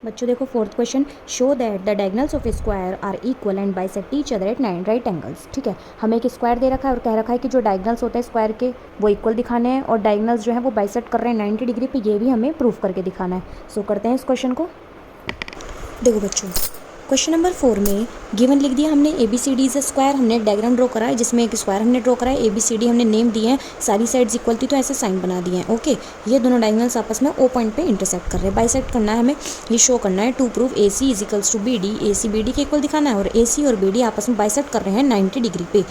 बच्चों देखो fourth question, show that the diagonals of a square are equal and bisect each other at 9 right angles. ठीक है, हमें एक स्क्वायर दे रखा है और कह रखा है कि जो डायगोनल्स होते हैं स्क्वायर के वो इक्वल दिखाने हैं और डायगोनल्स जो है वो बाइसेक्ट कर रहे हैं 90 डिग्री पे, ये भी हमें प्रूफ करके दिखाना है। सो करते हैं इस क्वेश्चन को। देखो बच्चों, क्वेश्चन नंबर 4 में गिवन लिख दिया हमने ABCD इज अ स्क्वायर। हमने एक डायग्राम ड्रॉ करा है जिसमें एक स्क्वायर हमने ड्रॉ करा है, ABCD हमने नेम दिए हैं, सारी साइड्स इक्वल थी तो ऐसे साइन बना दिए हैं। ओके, ये दोनों डायगोनल्स आपस में O पॉइंट पे इंटरसेक्ट कर रहे हैं। बाइसेक्ट करना है हमें, ये शो करना है to prove AC is equals to BD, AC BD के इक्वल दिखाना है और AC और BD आपस में बाइसेक्ट कर रहे हैं 90 डिग्री पे।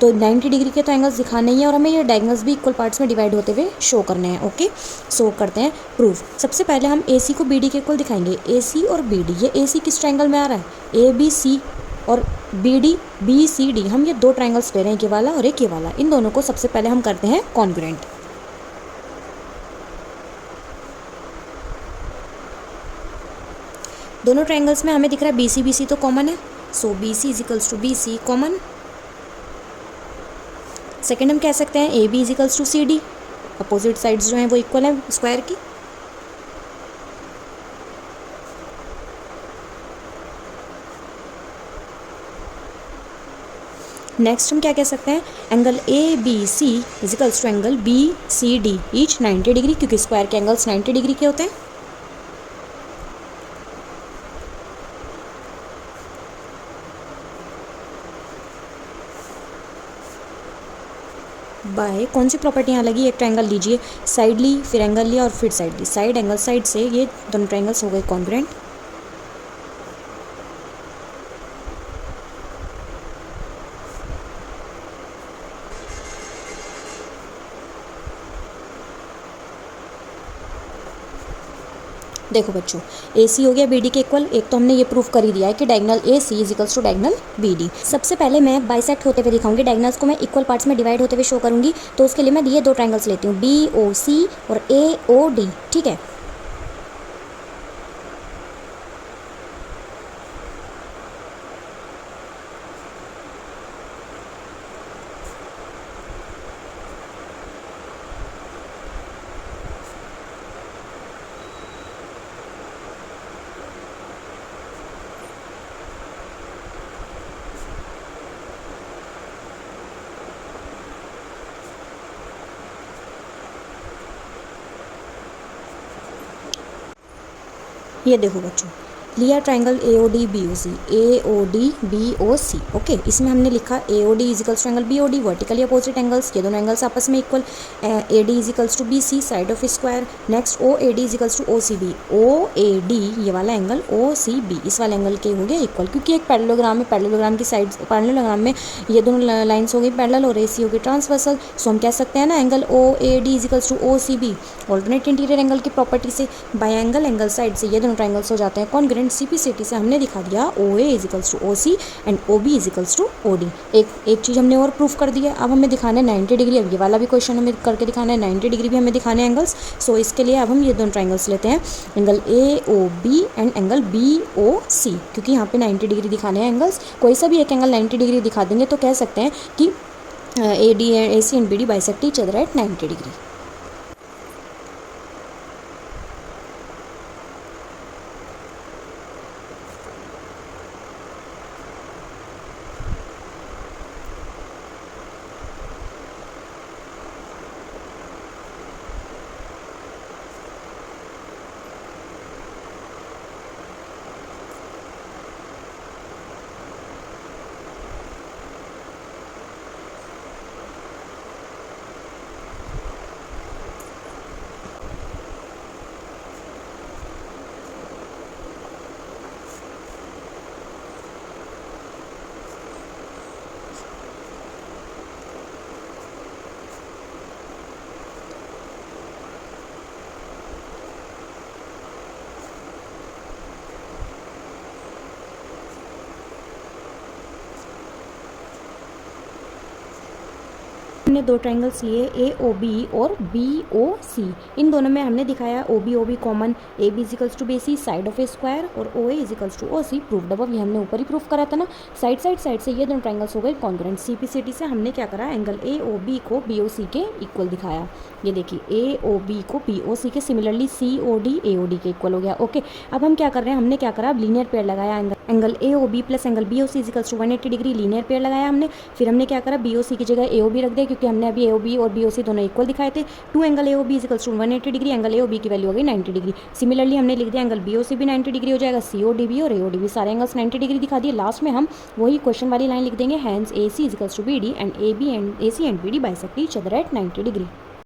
तो 90 डिग्री के तो एंगल्स दिखाने ही है और हमें ये डायगोनल्स भी इक्वल पार्ट्स में डिवाइड होते हुए शो करने हैं। ओके, सो करते हैं प्रूफ। सबसे पहले हम AC को BD के इक्वल दिखाएंगे। AC और BD, ये AC किस ट्रायंगल में आ रहा है? ABC और BD BCD, हम ये दो ट्रायंगल्स ले रहे हैं, एक ये वाला और एक ये वाला। इन दोनों को सबसे पहले हम करते हैं कॉन्ग्रुएंट। दोनों ट्रायंगल्स में हमें दिख रहा है BC BC तो कॉमन है, so BC is equals to BC common. Second हम कह सकते हैं AB is equals to CD, opposite sides जो हैं वो इक्वल है स्क्वायर की। नेक्स्ट हम क्या कह सकते हैं, angle ABC is equals to angle BCD each 90 degree, क्योंकि स्क्वायर के एंगल्स 90 डिग्री के होते हैं। बाय कौन सी प्रॉपर्टी यहाँ लगी, एक ट्रायंगल लीजिए, साइड ली, फिर एंगल लिया और फिर साइड ली, साइड एंगल साइड से ये दोनों ट्रायंगल्स हो गए कॉन्ग्रुएंट। देखो बच्चों, AC हो गया BD के इक्वल, एक तो हमने ये प्रूफ कर ही दिया है कि diagonal AC is equals to diagonal BD। सबसे पहले मैं बाइसेक्ट होते हुए दिखाऊंगी, डायगोनल्स को मैं इक्वल पार्ट्स में डिवाइड होते हुए शो करूंगी। तो उसके लिए मैं ये दो ट्रायंगल्स लेती हूँ, BOC और AOD। ठीक है, ये देखो बच्चों, लिया ट्रायंगल AOD BOC। ओके, इसमें हमने लिखा AOD is equals to angle BOD, vertically opposite angles, ये दोनों एंगल्स आपस में equal. AD is equals to BC, side of square. Next OAD is equals to OCB, OAD ये वाला एंगल OCB इस वाले एंगल के हो गए इक्वल, क्योंकि एक पैरेललोग्राम है, पैरेललोग्राम की साइड, पैरेललोग्राम में ये दोनों लाइन्स हो गई पैरेलल और AC हो गई ट्रांसवर्सल। सो हम कह सकते हैं ना angle OAD is equals to OCB, alternate interior angle की प्रॉपर्टी से बाय एंगल एंगल साइड से ये दोनों ट्रायंगल्स हो जाते हैं कॉन्ग्रुएंट। CPCT से हमने दिखा दिया OA is equals to OC and OB is equals to OD। एक चीज़ हमने और प्रूफ कर दी है। अब हमें दिखाना है 90 डिग्री, अब ये वाला भी क्वेश्चन हमें करके दिखाना है 90 डिग्री भी हमें दिखाने हैं एंगल्स। सो इसके लिए अब हम ये दोनों ट्रायंगल्स लेते हैं, angle AOB and angle BOC, क्योंकि यहाँ पे 90 डिग्री दिखाने हैं एंगल्स। कोई सा भी एक एंगल 90 डिग्री दिखा देंगे तो कह सकते हैं कि AD AC and BD bisect each other at 90 degree. हमने दो ट्रायंगल्स लिए ए ओ बी और बी ओ सी। इन दोनों में हमने दिखाया O B common, A B is equals to B C side of a square और O A is equals to O C proved above. ये हमने ऊपर ही प्रूफ करा था ना। साइड से ये दोनों ट्रायंगल्स हो गए कॉन्ग्रुएंट। सीपीसीटी से हमने क्या करा, एंगल ए ओ बी को बी ओ सी के इक्वल दिखाया। ये देखिए ए ओ बी को बी ओ सी के, similarly C O D A O D के इक्वल हो गया। ओके, अब हम क्या कर रहे हैं, हमने क्या करा, अब लीनियर पेयर लगाया। Angle A O B plus angle B O C इजिकल्स to 180 degree, linear pair लगाया हमने। फिर हमने क्या करा, बी ओ सी की जगह ए ओ बी रख दिया, क्योंकि हमने अभी ए ओ बी और बी ओ सी दोनों इक्वल दिखाए थे। Two angle A O B is equals to 180 degree, angle A O B की वैल्यू हो गई 90 डिग्री। सिमिलरली हमने लिख दिया एंगल बी ओ सी भी 90 डिग्री हो जाएगा, सी ओ डी बी और ए ओ डी बी सारे एंगल्स 90 डिग्री दिखा दिए। लास्ट में हम वही क्वेश्चन वाली लाइन लिख देंगे, hence A C इजिकल्स to B D and A C and B D bisect each other at 90 degree.